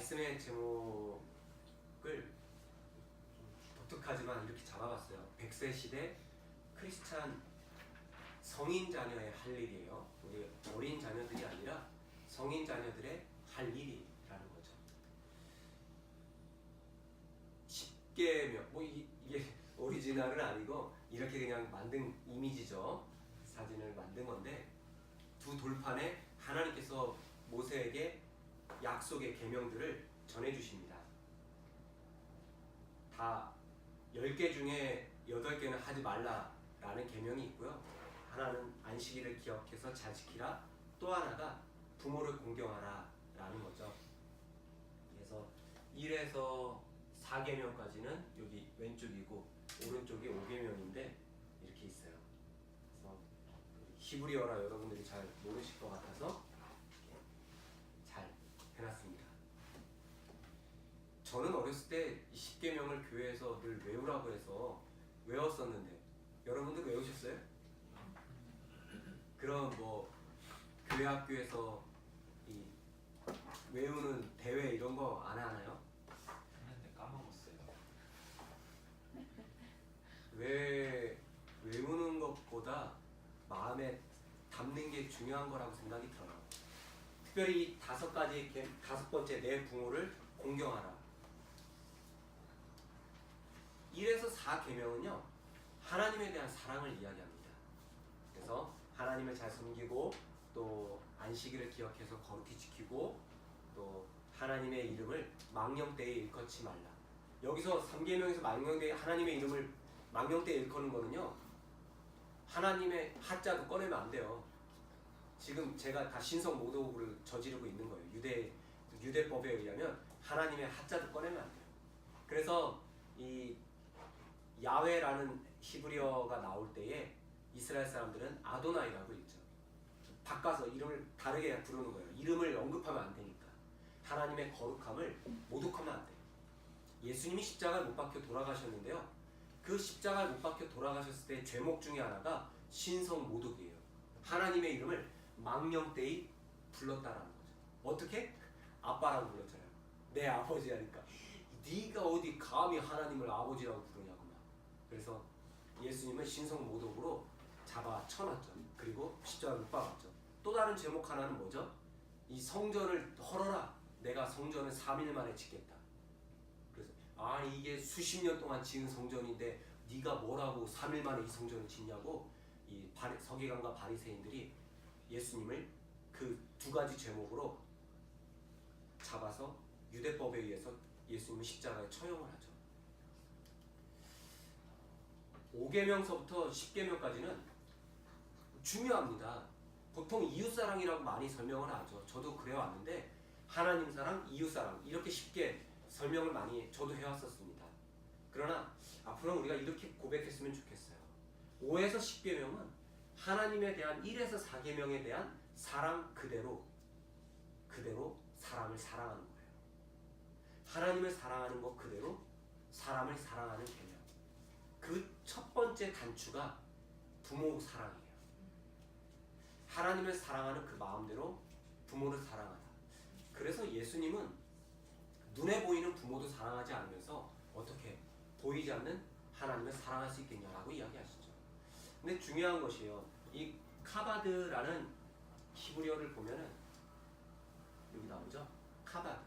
말씀의 제목을 독특하지만 이렇게 잡아봤어요. 100세 시대 크리스찬 성인 자녀의 할 일이에요. 우리 어린 자녀들이 아니라 성인 자녀들의 할 일이라는 거죠. 10계명, 이게 오리지널은 아니고 이렇게 그냥 만든 이미지죠. 사진을 만든 건데, 두 돌판에 하나님께서 모세에게 약속의 계명들을 전해주십니다. 다 10개 중에 8개는 하지 말라라는 계명이 있고요. 하나는 안식일을 기억해서 잘 지키라. 또 하나가 부모를 공경하라 라는 거죠. 그래서 1에서 4계명까지는 여기 왼쪽이고 오른쪽이 5계명인데 이렇게 있어요. 그래서 히브리어라 여러분들이 잘 모르실 것 같아서 잘 해놨습니다. 저는 어렸을 때 10계명을 교회에서 늘 외우라고 해서 외웠었는데 여러분들 외우셨어요? 그럼 교회 학교에서 이 외우는 대회 이런 거 안 하나요? 했는데 까먹었어요. 외우는 것보다 마음에 담는 게 중요한 거라고 생각이 들어요. 특별히 5번째 내 부모를 공경하라. 1에서 4계명은요 하나님에 대한 사랑을 이야기합니다. 그래서 하나님을 잘 섬기고 또 안식일을 기억해서 거룩히 지키고 또 하나님의 이름을 망령되이 일컫지 말라. 여기서 3계명에서 망령되이 하나님의 이름을 망령되이 일컫는 거는요 하나님의 하자도 꺼내면 안 돼요. 지금 제가 다 신성 모독을 저지르고 있는 거예요. 유대법에 의하면 하나님의 하자도 꺼내면 안 돼요. 그래서 이 야훼라는 히브리어가 나올 때에 이스라엘 사람들은 아도나이라고 읽죠. 바꿔서 이름을 다르게 부르는 거예요. 이름을 언급하면 안 되니까. 하나님의 거룩함을 모독하면 안 돼요. 예수님이 십자가에 못 박혀 돌아가셨는데요. 그 십자가에 못 박혀 돌아가셨을 때 죄목 중에 하나가 신성 모독이에요. 하나님의 이름을 망령되이 불렀다라는 거죠. 어떻게? 아빠라고 불렀잖아요. 내 아버지라니까. 네가 어디 감히 하나님을 아버지라고 부르냐고 막. 그래서 예수님은 신성 모독으로 잡아 쳐놨죠. 그리고 십자가에 못 박았죠. 또 다른 제목 하나는 뭐죠? 이 성전을 헐어라. 내가 성전을 3일 만에 짓겠다. 그래서 아니 이게 수십 년 동안 지은 성전인데 네가 뭐라고 3일 만에 이 성전을 짓냐고 이 서기관과 바리새인들이 예수님을 그 두 가지 제목으로 잡아서 유대법에 의해서 예수님을 십자가에 처형을 하죠. 5계명서부터 10계명까지는 중요합니다. 보통 이웃사랑이라고 많이 설명을 하죠. 저도 그래왔는데 하나님 사랑, 이웃사랑 이렇게 쉽게 설명을 많이 저도 해왔었습니다. 그러나 앞으로 우리가 이렇게 고백했으면 좋겠어요. 5에서 10계명은 하나님에 대한 1에서 4계명에 대한 사랑 그대로 사람을 사랑하는 거예요. 하나님을 사랑하는 것 그대로 사람을 사랑하는 개념. 그 첫 번째 단추가 부모 사랑이에요. 하나님을 사랑하는 그 마음대로 부모를 사랑하다. 그래서 예수님은 눈에 보이는 부모도 사랑하지 않으면서 어떻게 보이지 않는 하나님을 사랑할 수 있겠냐라고 이야기하시죠. 근데 중요한 것이에요. 이 카바드라는 히브리어를 보면은 여기 나오죠. 카바드.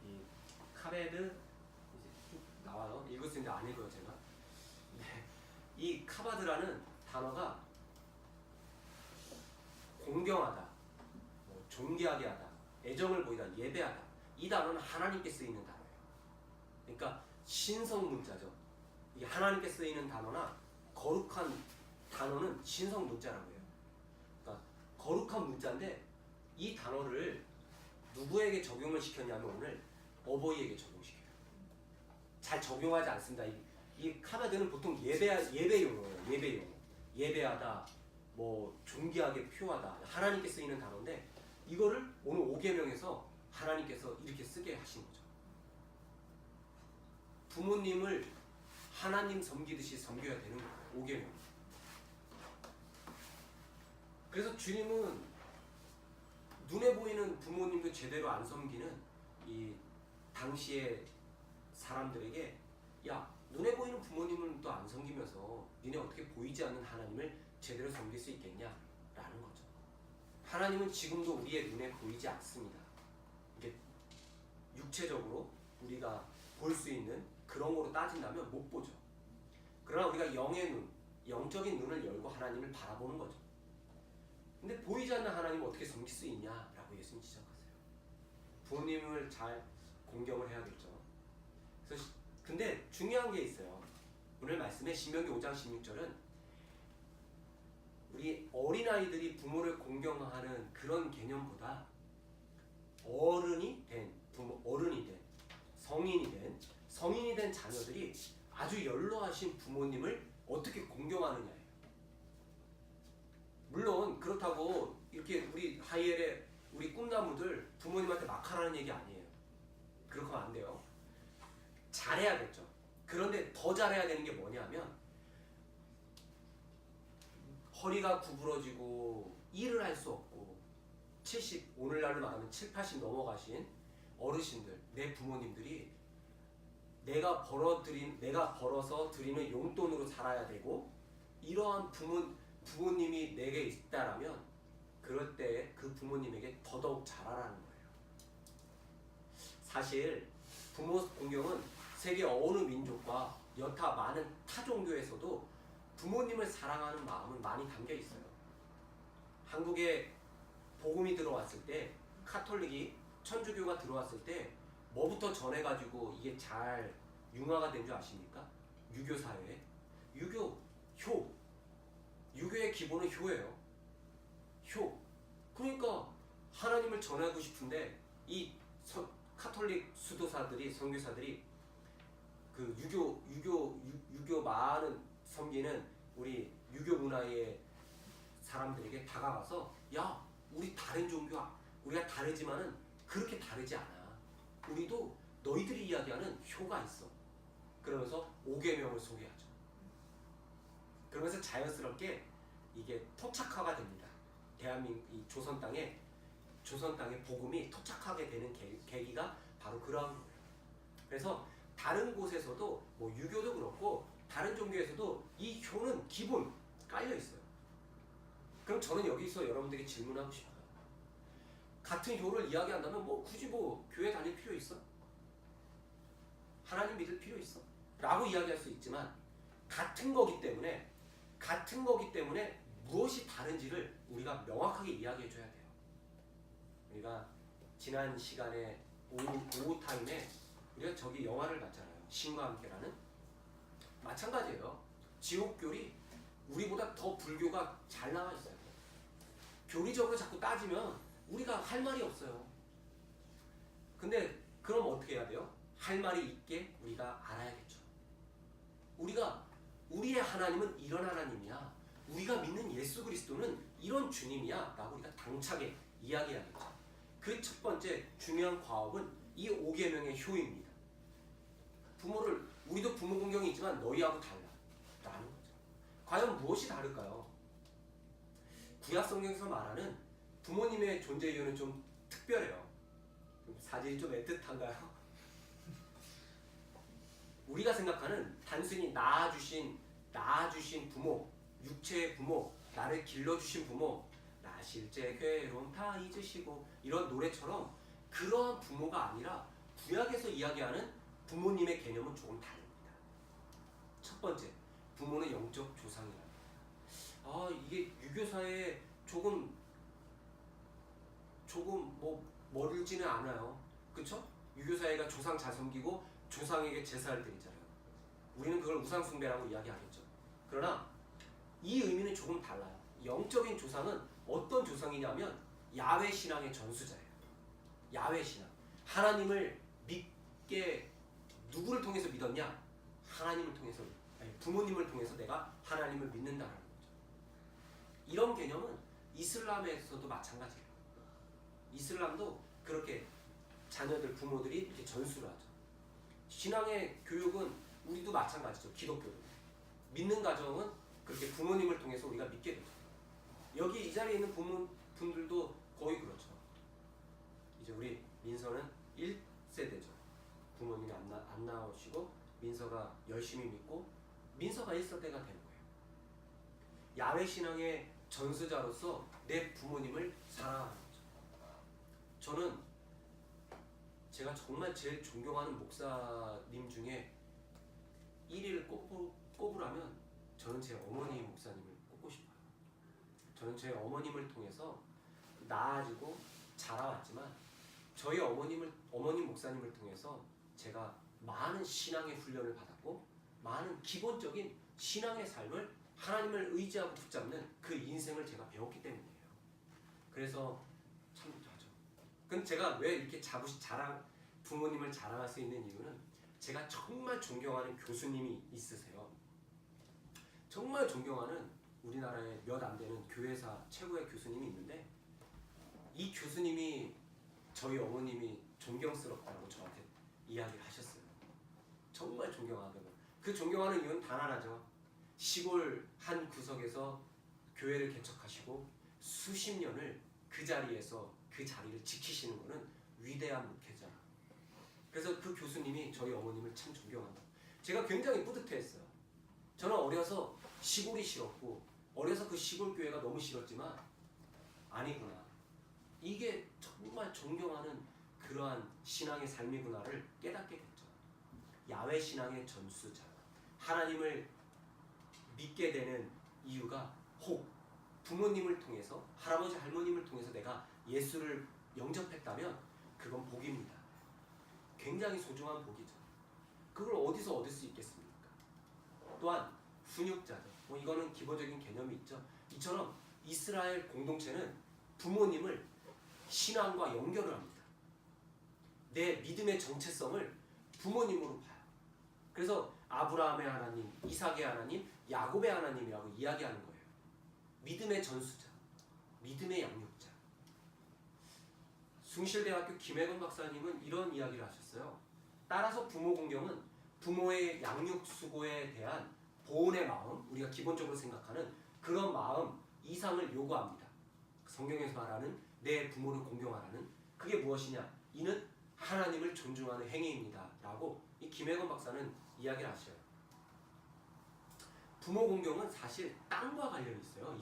이 카베드 이제 쭉 나와요. 읽을 수 있는데 안 읽어요 제가. 네. 이 카바드라는 단어가 공경하다, 존귀하게 하다, 애정을 보이다, 예배하다. 이 단어는 하나님께 쓰이는 단어예요. 그러니까 신성 문자죠. 이 하나님께 쓰이는 단어나 거룩한 단어는 신성 문자라고 해요. 그러니까 거룩한 문자인데 이 단어를 누구에게 적용을 시켰냐면 오늘 어버이에게 적용시켜요. 잘 적용하지 않습니다. 이 카바드는 보통 예배 용어예요. 예배 용어. 예배하다, 존귀하게 표하다. 하나님께 쓰이는 단어인데 이거를 오늘 5계명에서 하나님께서 이렇게 쓰게 하신 거죠. 부모님을 하나님 섬기듯이 섬겨야 되는 거예요. 5계명. 그래서 주님은 눈에 보이는 부모님도 제대로 안 섬기는 이 당시에 사람들에게 야, 눈에 보이는 부모님은 또 안 섬기면서 니네 어떻게 보이지 않는 하나님을 제대로 섬길 수 있겠냐? 라는 거죠. 하나님은 지금도 우리의 눈에 보이지 않습니다. 이게 육체적으로 우리가 볼 수 있는 그런 거로 따진다면 못 보죠. 그러나 우리가 영의 눈, 영적인 눈을 열고 하나님을 바라보는 거죠. 근데 보이지 않는 하나님을 어떻게 섬길 수 있냐라고 예수님 지적하세요. 부모님을 잘 공경을 해야겠죠. 그래서 근데 중요한 게 있어요. 오늘 말씀에 신명기 5장 16절은 우리 어린아이들이 부모를 공경하는 그런 개념보다 어른이 된 성인이 된 자녀들이 아주 연로하신 부모님을 어떻게 공경하느냐예요. 물론 그렇다고 이렇게 우리 하이엘의 우리 꿈나무들 부모님한테 막 하라는 얘기 아니에요. 그렇게 하면 안 돼요. 잘해야겠죠. 그런데 더 잘해야 되는 게 뭐냐면 허리가 구부러지고 일을 할 수 없고 70 오늘날로 말하면 7, 80 넘어가신 어르신들, 내 부모님들이 내가 벌어서 드리는 용돈으로 살아야 되고 이러한 부모님이 내게 있다라면 그럴 때 그 부모님에게 더더욱 잘하라는 거예요. 사실 부모 공경은 세계 어느 민족과 여타 많은 타 종교에서도 부모님을 사랑하는 마음은 많이 담겨 있어요. 한국에 복음이 들어왔을 때 카톨릭이 천주교가 들어왔을 때 뭐부터 전해가지고 이게 잘 융화가 된 줄 아십니까? 유교 사회에 유교의 기본은 효예요. 그러니까 하나님을 전하고 싶은데 이 카톨릭 수도사들이 선교사들이 그 유교 많은 섬기는 우리 유교 문화의 사람들에게 다가가서 야, 우리 다른 종교야. 우리가 다르지만은 그렇게 다르지 않아. 우리도 너희들이 이야기하는 효가 있어. 그러면서 5계명을 소개하죠. 그러면서 자연스럽게 이게 토착화가 됩니다. 대한민국 이 조선 땅에 복음이 토착하게 되는 계기가 바로 그러한 거예요. 그래서 다른 곳에서도 뭐 유교도 그렇고 다른 종교에서도 이 효는 기본 깔려 있어요. 그럼 저는 여기서 여러분들에게 질문하고 싶어요. 같은 효를 이야기한다면 뭐 굳이 뭐 교회 다닐 필요 있어? 하나님 믿을 필요 있어? 라고 이야기할 수 있지만 같은 거기 때문에 무엇이 다른지를 우리가 명확하게 이야기해 줘야 돼요. 우리가 지난 시간에 오후 타임에 우리가 저기 영화를 봤잖아요. 신과 함께라는. 마찬가지예요. 지옥교리 우리보다 더 불교가 잘 나와 있어요. 교리적으로 자꾸 따지면 우리가 할 말이 없어요. 근데 그럼 어떻게 해야 돼요? 할 말이 있게 우리가 알아야겠죠. 우리의 하나님은 이런 하나님이야. 우리가 믿는 예수 그리스도는 이런 주님이야 라고 우리가 당차게 이야기해야겠죠. 그 첫 번째 중요한 과업은 이 5계명의 효입니다. 우리도 부모 공경이 있지만 너희하고 달라 라는 거죠. 과연 무엇이 다를까요? 구약 성경에서 말하는 부모님의 존재 이유는 좀 특별해요. 사진이 좀 애틋한가요? 우리가 생각하는 단순히 낳아주신 부모, 육체의 부모, 나를 길러주신 부모, 나 실제 괴로움 다 잊으시고 이런 노래처럼 그러한 부모가 아니라 구약에서 이야기하는 부모님의 개념은 조금 다릅니다. 첫 번째, 부모는 영적 조상이랍니다. 이게 유교사에 조금 뭐 멀지는 않아요. 그쵸? 유교사회가 조상 잘 섬기고 조상에게 제사를 드리잖아요. 우리는 그걸 우상숭배라고 이야기하겠죠. 그러나 이 의미는 조금 달라요. 영적인 조상은 어떤 조상이냐면 야훼 신앙의 전수자예요. 야훼 신앙. 하나님을 믿게 누구를 통해서 믿었냐? 부모님을 통해서 내가 하나님을 믿는다는 거죠. 이런 개념은 이슬람에서도 마찬가지예요. 이슬람도 그렇게 자녀들, 부모들이 이렇게 전수를 하죠. 신앙의 교육은 우리도 마찬가지죠. 기독교도. 믿는 가정은 그렇게 부모님을 통해서 우리가 믿게 되죠. 여기 이 자리에 있는 부모분들도 거의 그렇죠. 이제 우리 민서는 1세대죠. 부모님이 안 나오시고 민서가 열심히 믿고 민서가 1세대가 된 거예요. 야훼 신앙의 전수자로서 내 부모님을 사랑하는 거죠. 저는 제가 정말 제일 존경하는 목사님 중에 1위를 꼽으라면 저는 제 어머니 목사님을 꼽고 싶어요. 저는 제 어머님을 통해서 나아지고 자라왔지만 저희 어머님 목사님을 통해서 제가 많은 신앙의 훈련을 받았고 많은 기본적인 신앙의 삶을 하나님을 의지하고 붙잡는 그 인생을 제가 배웠기 때문이에요. 그래서 참 좋아죠. 근데 제가 왜 이렇게 부모님을 자랑할 수 있는 이유는 제가 정말 존경하는 교수님이 있으세요. 정말 존경하는 우리나라에 몇 안 되는 교회사 최고의 교수님이 있는데 이 교수님이 저희 어머님이 존경스럽다고 저한테 이야기를 하셨어요. 정말 존경하다고. 그 존경하는 이유는 단 하나죠. 시골 한 구석에서 교회를 개척하시고 수십 년을 그 자리에서 그 자리를 지키시는 것은 위대한 목회자. 그래서 그 교수님이 저희 어머님을 참 존경한다. 제가 굉장히 뿌듯해했어요. 저는 어려서 시골이 싫었고 어려서 그 시골 교회가 너무 싫었지만 아니구나. 이게 정말 존경하는 그러한 신앙의 삶이구나를 깨닫게 됐죠. 야훼 신앙의 전수자. 하나님을 믿게 되는 이유가 혹 부모님을 통해서 할아버지 할머님을 통해서 내가 예수를 영접했다면 그건 복입니다. 굉장히 소중한 복이죠. 그걸 어디서 얻을 수 있겠습니까? 또한 훈육자죠. 이거는 기본적인 개념이 있죠. 이처럼 이스라엘 공동체는 부모님을 신앙과 연결을 합니다. 내 믿음의 정체성을 부모님으로 봐요. 그래서 아브라함의 하나님, 이삭의 하나님, 야곱의 하나님이라고 이야기하는 거예요. 믿음의 전수자, 믿음의 양육자. 숭실대학교 김혜건 박사님은 이런 이야기를 하셨어요. 따라서 부모 공경은 부모의 양육 수고에 대한 보온의 마음, 우리가 기본적으로 생각하는 그런 마음 이상을 요구합니다. 성경에서 말하는 내 부모를 공경하라는 그게 무엇이냐? 이는 하나님을 존중하는 행위입니다. 라고 이 김혜건 박사는 이야기를 하셔요. 부모 공경은 사실 땅과 관련이 있어요.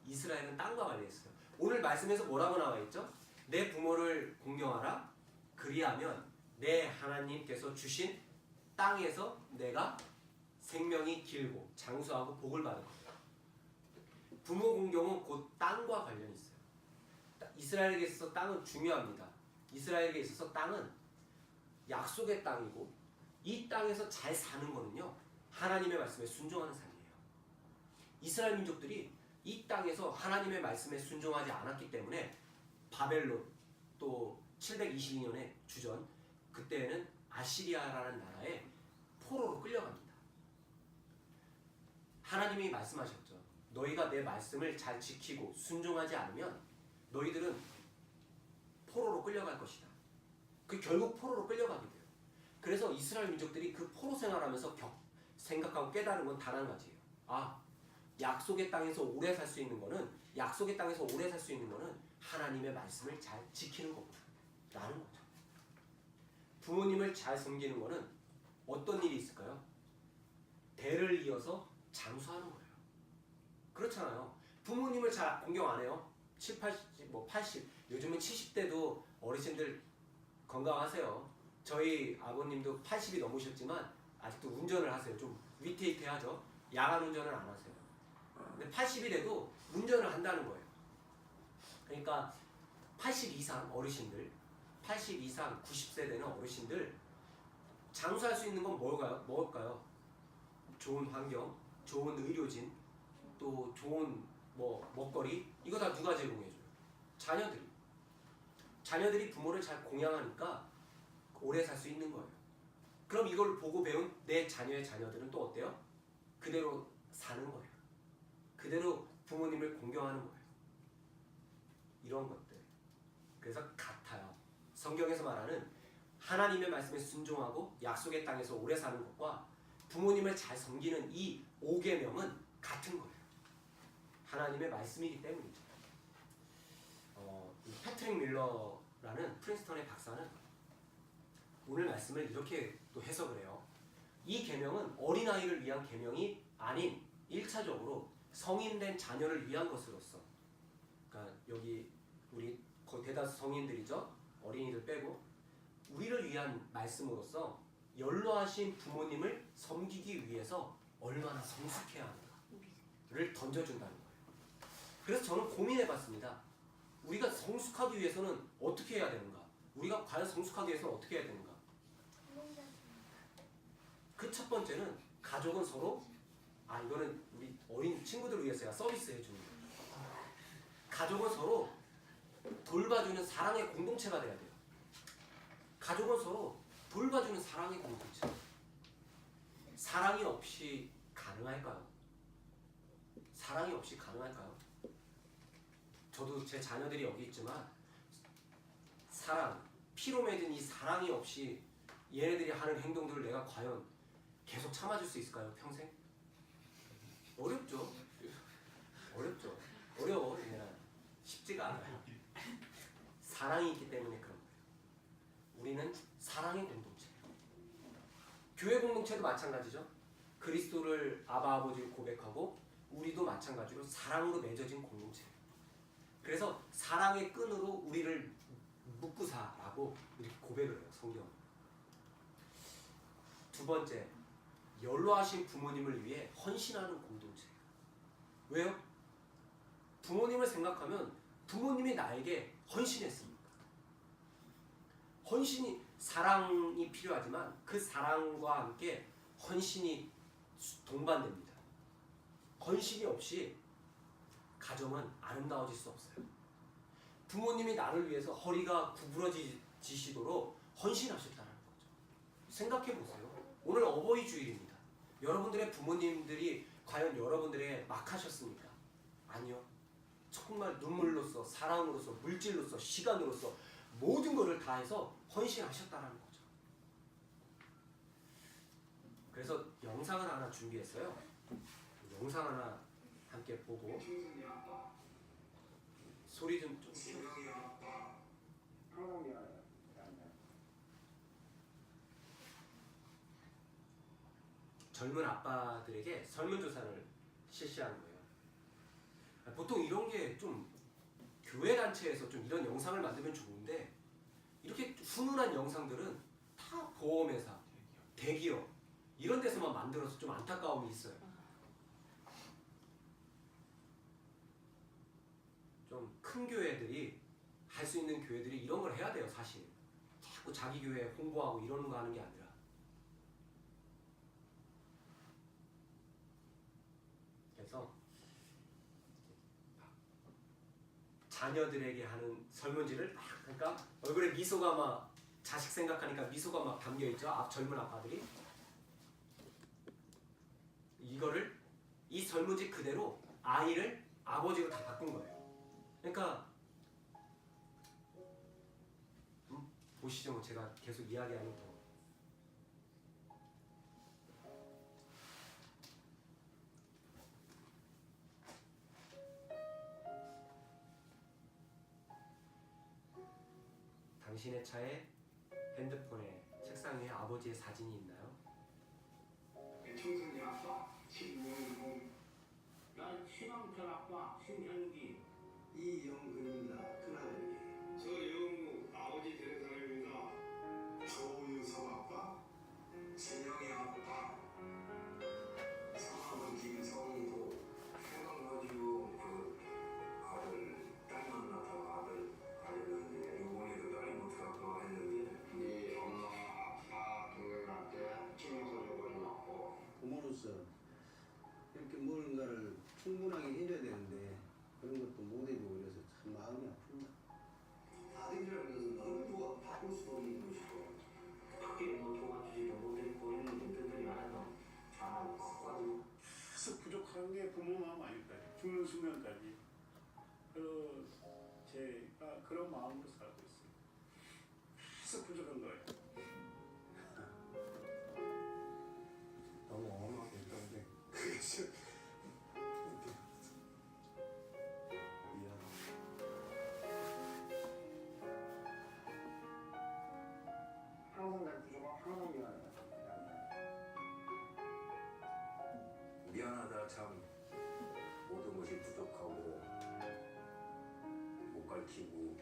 이스라엘은 땅과 관련이 있어요. 오늘 말씀에서 뭐라고 나와 있죠? 내 부모를 공경하라. 그리하면 내 하나님께서 주신 땅에서 내가 생명이 길고 장수하고 복을 받을 거예요. 부모 공경은 곧 땅과 관련이 있어요. 이스라엘에게 있어서 땅은 중요합니다. 이스라엘에게 있어서 땅은 약속의 땅이고 이 땅에서 잘 사는 거는요. 하나님의 말씀에 순종하는 삶이에요. 이스라엘 민족들이 이 땅에서 하나님의 말씀에 순종하지 않았기 때문에 바벨론 또 722년의 주전 그때에는 아시리아라는 나라에 포로로 끌려갑니다. 하나님이 말씀하셨죠. 너희가 내 말씀을 잘 지키고 순종하지 않으면 너희들은 포로로 끌려갈 것이다. 그 결국 포로로 끌려가게 돼요. 그래서 이스라엘 민족들이 그 포로 생활하면서 생각하고 깨달은 건 단 한 가지예요. 약속의 땅에서 오래 살 수 있는 거는 하나님의 말씀을 잘 지키는 거구나 라는 거죠. 부모님을 잘 섬기는 거는 어떤 일이 있을까요? 대를 이어서 장수하는 거예요. 그렇잖아요. 부모님을 잘 공경 안 해요. 7, 80, 80 요즘은 70대도 어르신들 건강하세요. 저희 아버님도 80이 넘으셨지만 아직도 운전을 하세요. 좀 위태위태하죠. 야간 운전을 안 하세요. 근데 80이 돼도 운전을 한다는 거예요. 그러니까 80 이상 어르신들, 80 이상 90세 되는 어르신들 장수할 수 있는 건 뭘까요? 좋은 환경, 좋은 의료진, 또 좋은 먹거리 이거 다 누가 제공해줘요? 자녀들이 부모를 잘 공양하니까 오래 살 수 있는 거예요. 그럼 이걸 보고 배운 내 자녀의 자녀들은 또 어때요? 그대로 사는 거예요. 그대로 부모님을 공경하는 거예요. 이런 것들. 그래서 같아요. 성경에서 말하는 하나님의 말씀에 순종하고 약속의 땅에서 오래 사는 것과 부모님을 잘 섬기는 이 5계명은 같은 거예요. 하나님의 말씀이기 때문이죠. 패트릭 밀러라는 프린스턴의 박사는 오늘 말씀을 이렇게 또 해석을 해요. 이 계명은 어린아이를 위한 계명이 아닌 1차적으로 성인된 자녀를 위한 것으로서, 그러니까 여기 우리 거의 대다수 성인들이죠. 어린이들 빼고 우리를 위한 말씀으로서 연로하신 부모님을 섬기기 위해서 얼마나 성숙해야 하는가를 던져준다는 거예요. 그래서 저는 고민해봤습니다. 우리가 성숙하기 위해서는 어떻게 해야 되는가? 우리가 과연 성숙하기 위해서는 어떻게 해야 되는가? 그 첫 번째는 가족은 서로, 이거는 우리 어린 친구들을 위해서야 서비스 해주는 거예요. 가족은 서로 돌봐주는 사랑의 공동체가 돼야 돼요. 가족은 서로 돌봐주는 사랑의 공동체. 사랑이 없이 가능할까요? 사랑이 없이 가능할까요? 저도 제 자녀들이 여기 있지만 사랑, 피로 맺은 이 사랑이 없이 얘네들이 하는 행동들을 내가 과연 계속 참아줄 수 있을까요? 평생? 어렵죠. 어렵죠. 어려워. 얘네는 쉽지가 않아요. 사랑이 있기 때문에 그런 거예요. 우리는 사랑의 공동체예요. 교회 공동체도 마찬가지죠. 그리스도를 아바 아버지를 고백하고 우리도 마찬가지로 사랑으로 맺어진 공동체예요. 그래서 사랑의 끈으로 우리를 묶으사라고 이렇게 고백을 해요. 성경은. 두 번째, 연로하신 부모님을 위해 헌신하는 공동체예요. 왜요? 부모님을 생각하면 부모님이 나에게 헌신했습니다. 헌신이, 사랑이 필요하지만 그 사랑과 함께 헌신이 동반됩니다. 헌신이 없이 가정은 아름다워질 수 없어요. 부모님이 나를 위해서 허리가 구부러지시도록 헌신하셨다는 거죠. 생각해 보세요. 오늘 어버이 주일입니다. 여러분들의 부모님들이 과연 여러분들의 막 하셨습니까? 아니요. 정말 눈물로써, 사랑으로서, 물질로서, 시간으로서 모든 것을 다해서 헌신하셨다는 거죠. 그래서 영상을 하나 준비했어요. 영상 하나 함께 보고 소리 좀 젊은 아빠들에게 설문조사를 실시하는 거예요. 보통 이런 게 좀 교회 단체에서 좀 이런 영상을 만들면 좋은데 이렇게 훈훈한 영상들은 다 보험회사, 대기업 이런 데서만 만들어서 좀 안타까움이 있어요. 좀 큰 교회들이, 할 수 있는 교회들이 이런 걸 해야 돼요. 사실 자꾸 자기 교회 홍보하고 이러는 거 하는 게 아니라. 그래서 자녀들에게 하는 설문지를 막, 그러니까 얼굴에 미소가 막, 자식 생각하니까 미소가 막 담겨있죠. 젊은 아빠들이 이거를, 이 설문지 그대로 아이를 아버지로 다 바꾼 거예요. 그러니까 보시죠. 뭐 제가 계속 이야기하는 거. 당신의 차에, 핸드폰에, 책상 위에 아버지의 사진이 있나요? 청소년 아빠 신용훈, 난 신앙철 아빠 신현기, 이영근입니다. 큰아들이. 저 영우 아버지 되는 사람입니다. 조유섭 아빠, 진영이 아빠, 성함은 김성도, 해방가지고 그 아들 딸 만나서 아들은 요번에도 딸이 못 갖고 했는데 네 엄마 아빠 동생한테 친구적으로 맞고. 부모로서 이렇게 무언가를 충분하게 해줘야 되는데 그런 것도 못 해주고 이래서 참 마음이 아픕니다. 아들이라는 것은 너무 바꿀 수 없는 것이고 크게 뭐 도와주지도 못했고 이런 문제들이 많아서 다 컸거든요. 계속 부족한 게 부모 마음 아닐까요? 죽는 순간까지. 제가 그런 마음으로 살고 있어요. 계속 부족한 거예요. 너무 어마어마하게 했는데 그래서 항상 미안하다 참 모든 것이 부족하고 못 가르치고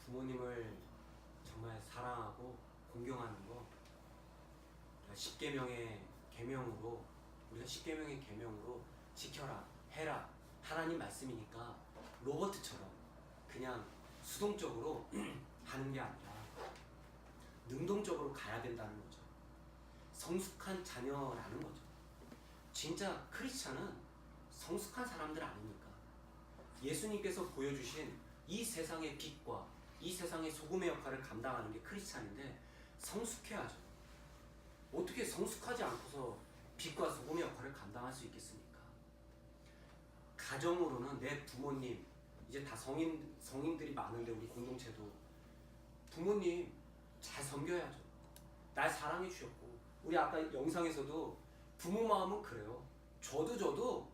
부모님을 정말 사랑하고 공경하는 거, 우리가 10계명의 계명으로, 우리가 10계명의 계명으로 지켜라, 해라, 하나님 말씀이니까 로버트처럼 그냥 수동적으로 하는 게 아니라 능동적으로 가야 된다는 거죠. 성숙한 자녀라는 거죠. 진짜 크리스찬은 성숙한 사람들 아닙니까? 예수님께서 보여주신 이 세상의 빛과 이 세상의 소금의 역할을 감당하는 게 크리스찬인데 성숙해야죠. 어떻게 성숙하지 않고서 빛과 소금의 역할을 감당할 수 있겠습니까? 가정으로는 내 부모님, 이제 다 성인들이 많은데 우리 공동체도 부모님 잘 섬겨야죠. 날 사랑해 주셨고, 우리 아까 영상에서도 부모 마음은 그래요. 저도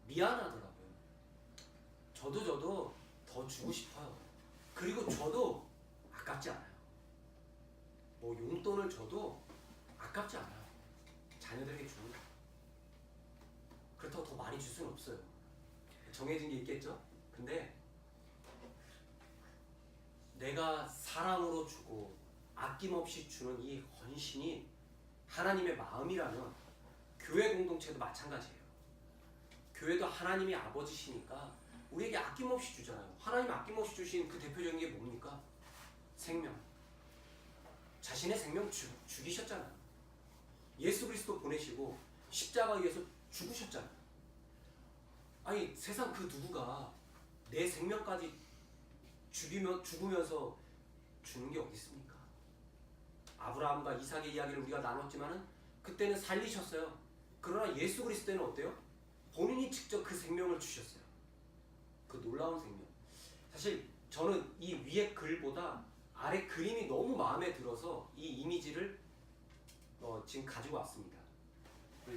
미안하더라고요. 저도 더 주고 싶어요. 그리고 저도 아깝지 않아요. 뭐 용돈을 줘도 아깝지 않아요. 자녀들에게 주는 거. 그렇다고 더 많이 줄 수는 없어요. 정해진 게 있겠죠? 근데 내가 사랑으로 주고 아낌없이 주는 이 헌신이 하나님의 마음이라면 교회 공동체도 마찬가지예요. 교회도 하나님이 아버지시니까 우리에게 아낌없이 주잖아요. 하나님 아낌없이 주신 그 대표적인 게 뭡니까? 생명. 자신의 생명 죽이셨잖아요. 예수 그리스도 보내시고 십자가 위에서 죽으셨잖아요. 아니 세상 그 누구가 내 생명까지 죽으면서 주는 게 어디 있습니까? 아브라함과 이삭의 이야기를 우리가 나눴지만은 그때는 살리셨어요. 그러나 예수 그리스도는 어때요? 본인이 직접 그 생명을 주셨어요. 그 놀라운 생명. 사실 저는 이 위에 글보다 아래 그림이 너무 마음에 들어서 이 이미지를 지금 가지고 왔습니다.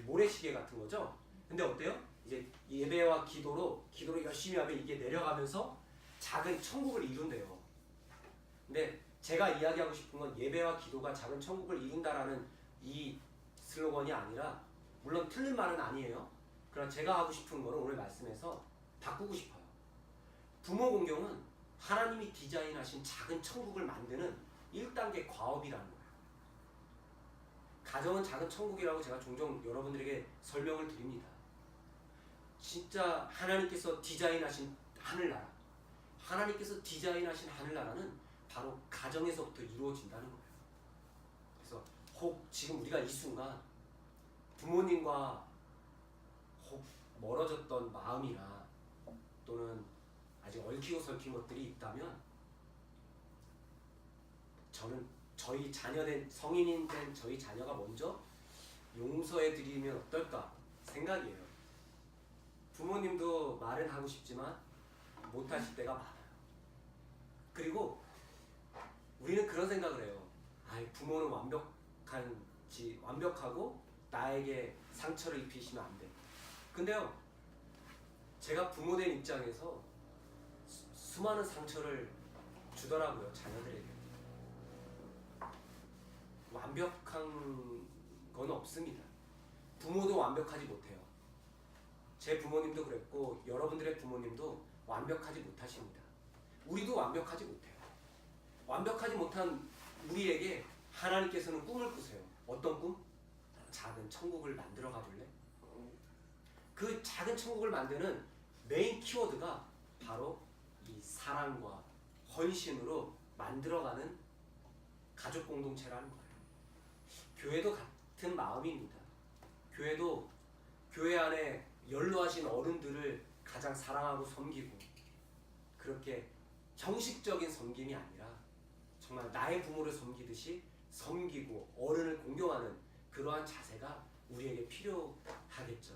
모래시계 같은 거죠. 근데 어때요? 이제 예배와 기도로 열심히 하면 이게 내려가면서 작은 천국을 이룬대요. 근데 제가 이야기하고 싶은 건 예배와 기도가 작은 천국을 이룬다라는 이 슬로건이 아니라, 물론 틀린 말은 아니에요. 그러나 제가 하고 싶은 거는 오늘 말씀에서 바꾸고 싶어요. 부모 공경은 하나님이 디자인하신 작은 천국을 만드는 1단계 과업이라는 거예요. 가정은 작은 천국이라고 제가 종종 여러분들에게 설명을 드립니다. 진짜 하나님께서 디자인하신 하늘나라, 하나님께서 디자인하신 하늘나라는 바로 가정에서부터 이루어진다는 거예요. 그래서 혹 지금 우리가 이 순간 부모님과 혹 멀어졌던 마음이나 또는 아직 얽히고 설킨 것들이 있다면, 저는 저희 자녀된 성인인 된 저희 자녀가 먼저 용서해 드리면 어떨까 생각이에요. 부모님도 말은 하고 싶지만 못하실 때가 많아요. 그리고 우리는 그런 생각을 해요. 부모는 완벽하고 나에게 상처를 입히시면 안 돼. 근데요, 제가 부모된 입장에서 수많은 상처를 주더라고요, 자녀들에게. 완벽한 건 없습니다. 부모도 완벽하지 못해요. 제 부모님도 그랬고 여러분들의 부모님도 완벽하지 못하십니다. 우리도 완벽하지 못해요. 완벽하지 못한 우리에게 하나님께서는 꿈을 꾸세요. 어떤 꿈? 작은 천국을 만들어 가볼래? 그 작은 천국을 만드는 메인 키워드가 바로 이 사랑과 헌신으로 만들어가는 가족 공동체라는 거예요. 교회도 같은 마음입니다. 교회도 교회 안에 연로하신 어른들을 가장 사랑하고 섬기고, 그렇게 형식적인 섬김이 아니라 정말 나의 부모를 섬기듯이 섬기고 어른을 공경하는 그러한 자세가 우리에게 필요하겠죠.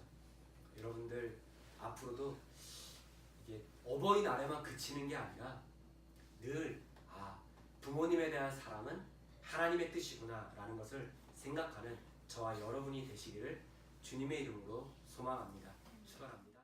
여러분들 앞으로도 이게 어버이날에만 그치는 게 아니라 늘 부모님에 대한 사랑은 하나님의 뜻이구나 라는 것을 생각하는 저와 여러분이 되시기를 주님의 이름으로 소망합니다. 축원합니다.